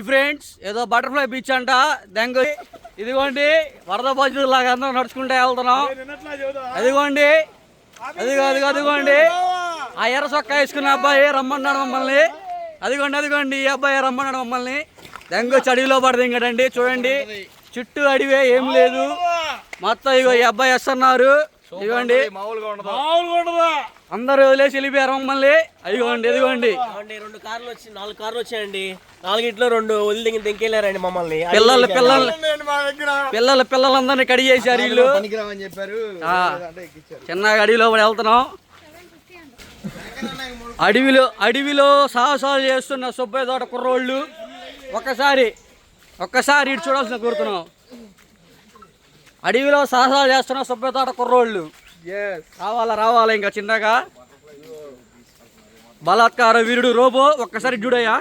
Friends ఏదో butterfly beach అంట దెంగ ఇదిగోండి వరద బాధితులు లాగా అందరం నడుచుకుంటే వెళ్తున్నాం. అదిగోండి అదిగోండి ఆ ఎర్ర చొక్కా వేసుకున్న అబ్బాయి రమ్మన్నాడు మమ్మల్ని. అదిగోండి ఈ అబ్బాయి రమ్మన్నాడు మమ్మల్ని. దెంగ అడవిలో పడదు ఇంకటండి. చూడండి చుట్టూ అడివే ఏం లేదు మొత్తం. ఇగో ఈ అబ్బాయి వస్తున్నారు. ఇదిగోండి అందరు వదిలేసి వెళ్ళిపోయారు మమ్మల్ని. అదిగోండి 4 కార్లు వచ్చాయండి. 4 2 వదిలి దింకెళ్ళారండి మమ్మల్ని. పిల్లలందరినీ కడిగి చేశారు వీళ్ళు. చిన్న అడవిలో వెళ్తున్నాం. అడవిలో సాహసాలు చేస్తున్న సుబ్బయ్య తోట కుర్రోళ్ళు ఒక్కసారి ఇటు చూడాల్సిన కోరుతున్నాం. అడవిలో సాహసాలు చేస్తున్న సుబ్బయ్య తోట కుర్రోళ్ళు రావాలా ఇంకా చిన్నగా. బలాత్కార వీరుడు రోబో ఒక్కసారి చూడయ్యా.